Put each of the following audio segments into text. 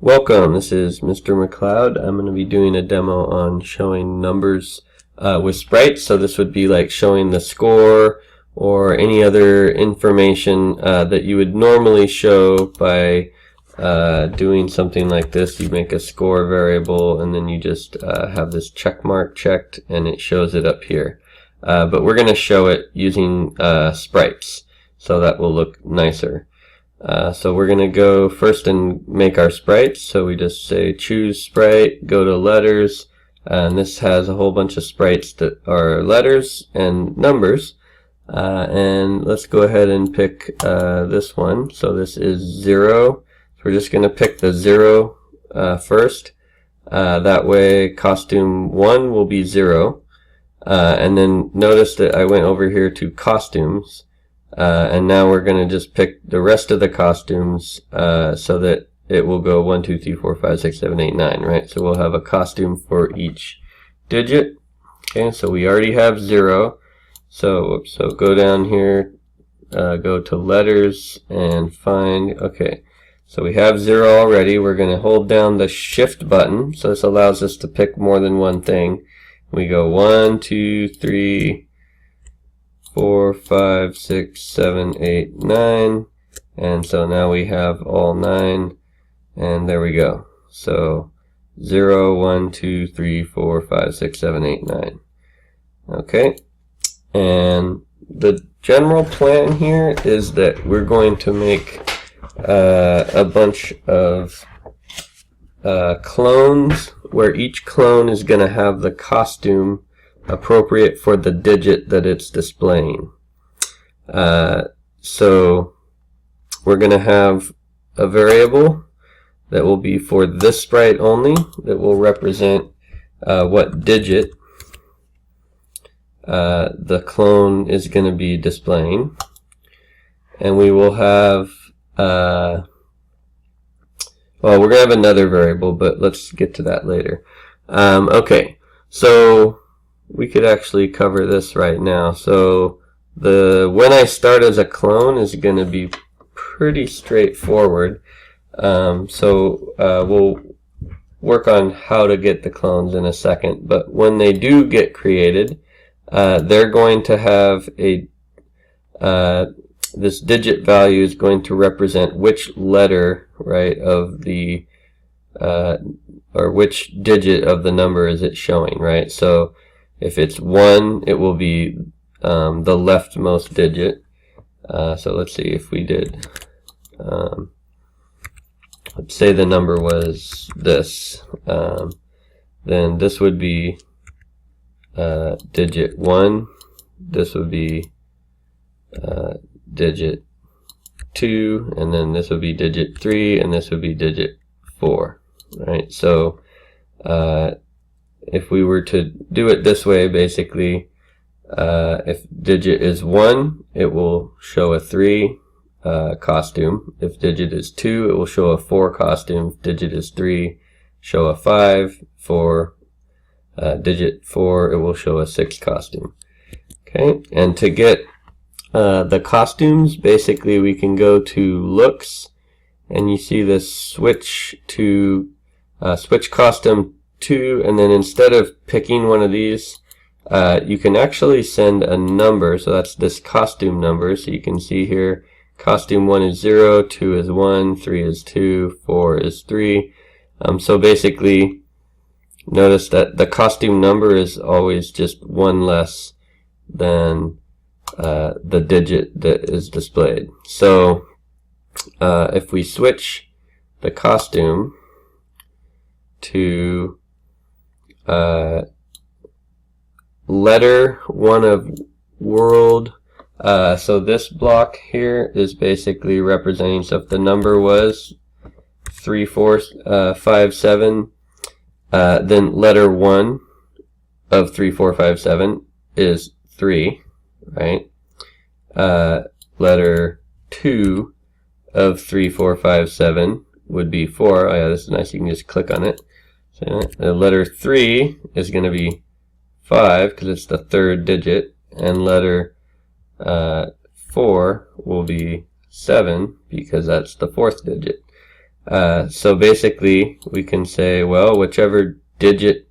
Welcome, this is Mr. McLeod. I'm going to be doing a demo on showing numbers with sprites. So this would be like showing the score or any other information that you would normally show by doing something like this. You make a score variable and then you just have this check mark checked and it shows it up here. But we're going to show it using sprites, so that will look nicer. So we're going to go first and make our sprites. So we just say choose sprite, go to letters, and this has a whole bunch of sprites that are letters and numbers. And let's go ahead and pick this one. So this is 0. So we're just going to pick the 0 first. That way costume 1 will be 0. And then notice that I went over here to costumes. And now we're going to just pick the rest of the costumes so that it will go 1, 2, 3, 4, 5, 6, 7, 8, 9, right? So we'll have a costume for each digit. Okay, so we already have 0. So go down here, go to letters and find, okay. So we have 0 already. We're going to hold down the shift button. So this allows us to pick more than one thing. We go 1, 2, 3, 4, 5, 6, 7, 8, 9, and so now we have all 9, and there we go. So 0, 1, 2, 3, 4, 5, 6, 7, 8, 9. Okay, and the general plan here is that we're going to make a bunch of clones, where each clone is going to have the costume appropriate for the digit that it's displaying. So we're going to have a variable that will be for this sprite only, that will represent what digit the clone is going to be displaying. And we will have, well, we're going to have another variable, but let's get to that later. Okay, so we could actually cover this right now. So when I start as a clone is going to be pretty straightforward. We'll work on how to get the clones in a second. But when they do get created, they're going to have a this digit value is going to represent which letter, right, of the or which digit of the number is it showing, right? So if it's 1, it will be the leftmost digit. So let's see if we did, let's say the number was this, then this would be digit 1, this would be digit 2, and then this would be digit 3, and this would be digit 4, right? So if we were to do it this way, basically, if digit is 1, it will show a 3 costume. If digit is 2, it will show a 4 costume. If digit is 3, show a 5. For digit 4, it will show a 6 costume. Okay, and to get the costumes, basically we can go to looks, and you see this switch to switch costume 2, and then instead of picking one of these, you can actually send a number. So that's this costume number. So you can see here, costume 1 is 0, 2 is 1, 3 is 2, 4 is 3. So basically, notice that the costume number is always just 1 less than the digit that is displayed. So if we switch the costume to letter 1 of world, so this block here is basically representing, so if the number was 3, 4, 5, 7, then letter 1 of 3, 4, 5, 7 is 3, right? Letter 2 of 3, 4, 5, 7 would be 4. Oh yeah, this is nice, you can just click on it. So letter 3 is going to be 5 because it's the third digit, and letter 4 will be 7 because that's the fourth digit. So basically we can say, well, whichever digit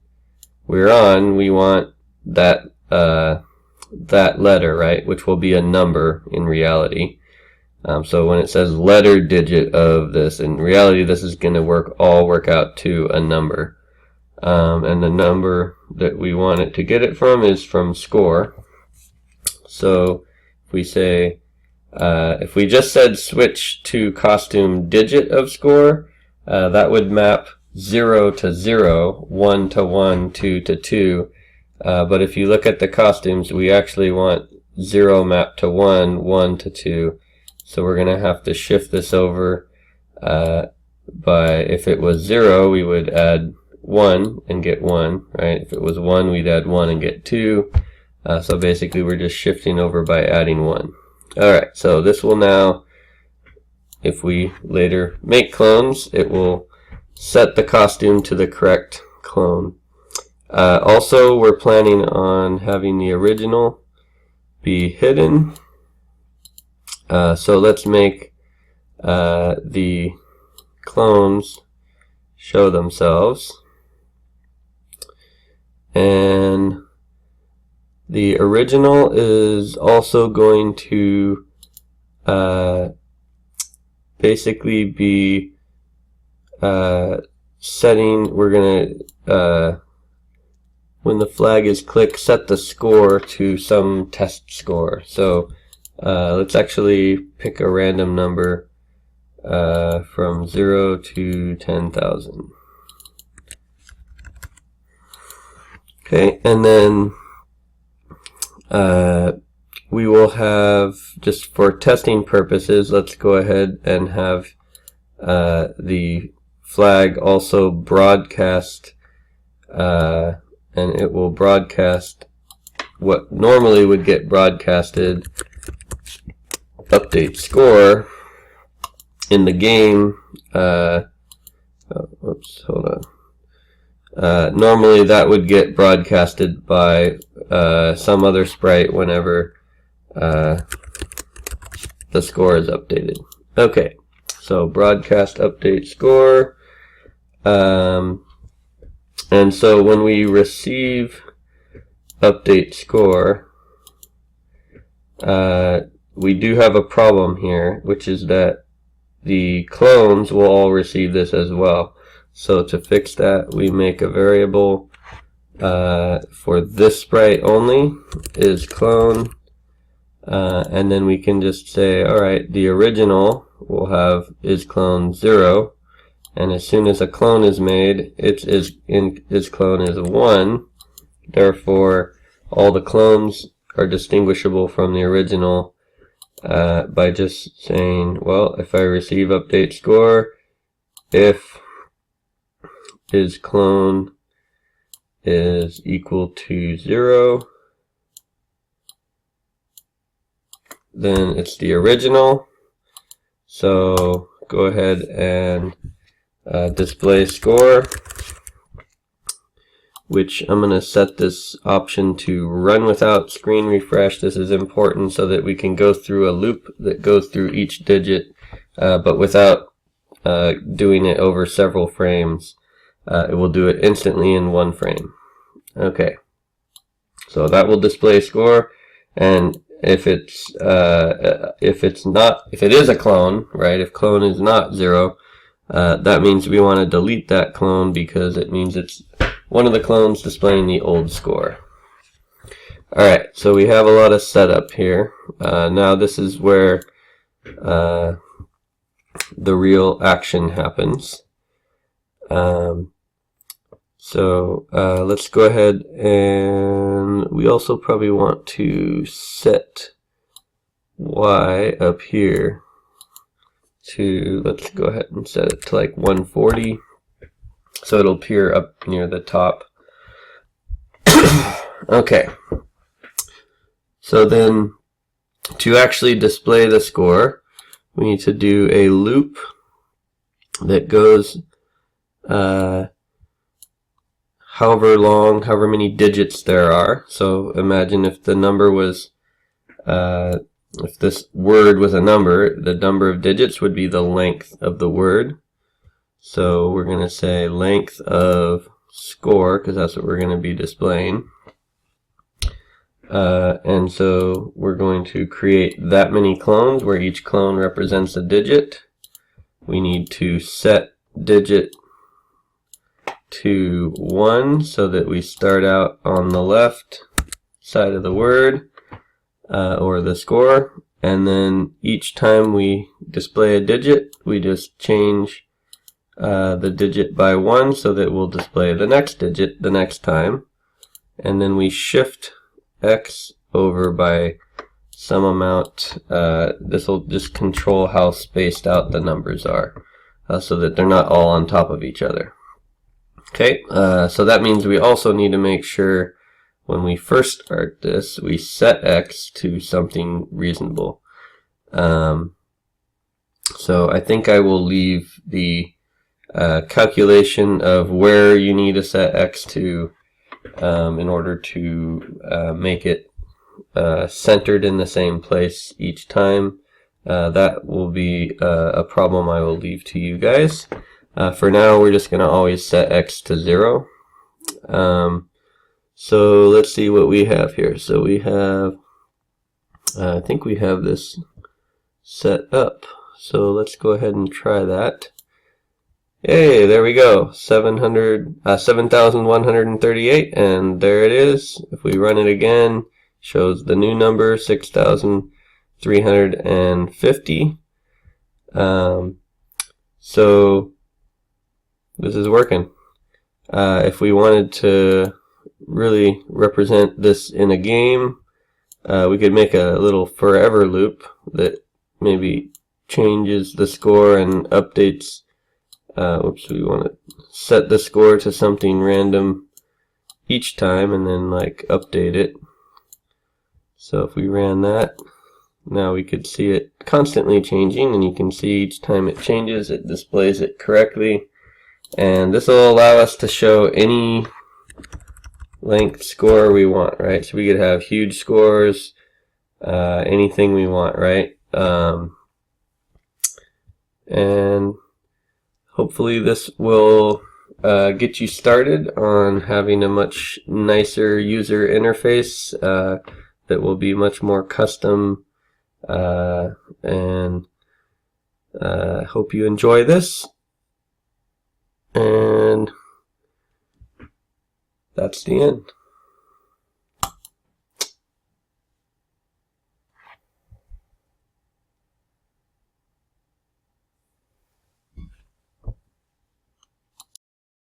we're on, we want that that letter, right, which will be a number in reality. So when it says letter digit of this, in reality this is going to all work out to a number. And the number that we want it to get it from is from score. So if we say, if we just said switch to costume digit of score, that would map 0 to 0, 1 to 1, 2 to 2. But if you look at the costumes, we actually want 0 mapped to 1, 1 to 2. So we're going to have to shift this over by, if it was 0, we would add 1 and get 1, right? If it was 1, we'd add 1 and get 2. So basically we're just shifting over by adding 1. Alright, so this will now, if we later make clones, it will set the costume to the correct clone. Also, we're planning on having the original be hidden. So let's make the clones show themselves. And the original is also going to basically be setting, we're going to, when the flag is clicked, set the score to some test score. So let's actually pick a random number from 0 to 10,000. Okay, and then we will have, just for testing purposes, let's go ahead and have the flag also broadcast, and it will broadcast what normally would get broadcasted, update score, in the game. Whoops, hold on. Normally that would get broadcasted by some other sprite whenever the score is updated. Okay, so broadcast update score. And so when we receive update score, we do have a problem here, which is that the clones will all receive this as well. So to fix that, we make a variable for this sprite only is clone, and then we can just say, alright, the original will have is clone 0, and as soon as a clone is made, its clone is 1. Therefore, all the clones are distinguishable from the original by just saying, well, if I receive update score, if is clone is equal to 0, then it's the original. So go ahead and display score, which I'm going to set this option to run without screen refresh. This is important so that we can go through a loop that goes through each digit, but without doing it over several frames. It will do it instantly in 1 frame. Okay, so that will display score, and if it is a clone, right? If clone is not 0, that means we want to delete that clone because it means it's one of the clones displaying the old score. Alright, so we have a lot of setup here. Now this is where the real action happens. So let's go ahead, and we also probably want to set Y up here to, let's go ahead and set it to like 140, so it'll appear up near the top. Okay, so then to actually display the score, we need to do a loop that goes however many digits there are. So imagine if the number was, if this word was a number, the number of digits would be the length of the word. So we're going to say length of score, because that's what we're going to be displaying. And so we're going to create that many clones where each clone represents a digit. We need to set digit to 1 so that we start out on the left side of the word or the score, and then each time we display a digit we just change the digit by 1 so that we'll display the next digit the next time, and then we shift X over by some amount. This will just control how spaced out the numbers are so that they're not all on top of each other. Okay, so that means we also need to make sure when we first start this we set X to something reasonable. So I think I will leave the calculation of where you need to set X to in order to make it centered in the same place each time. That will be a problem I will leave to you guys. For now we're just going to always set X to 0. So let's see what we have here. So we have, I think we have this set up. So let's go ahead and try that. Hey, there we go, 7,138, and there it is. If we run it again, shows the new number, 6,350. So this is working. If we wanted to really represent this in a game, we could make a little forever loop that maybe changes the score and updates. We want to set the score to something random each time and then like update it. So if we ran that, now we could see it constantly changing, and you can see each time it changes it displays it correctly, and this will allow us to show any length score we want, right? So we could have huge scores, anything we want, right? And hopefully this will get you started on having a much nicer user interface that will be much more custom, and hope you enjoy this, and that's the end.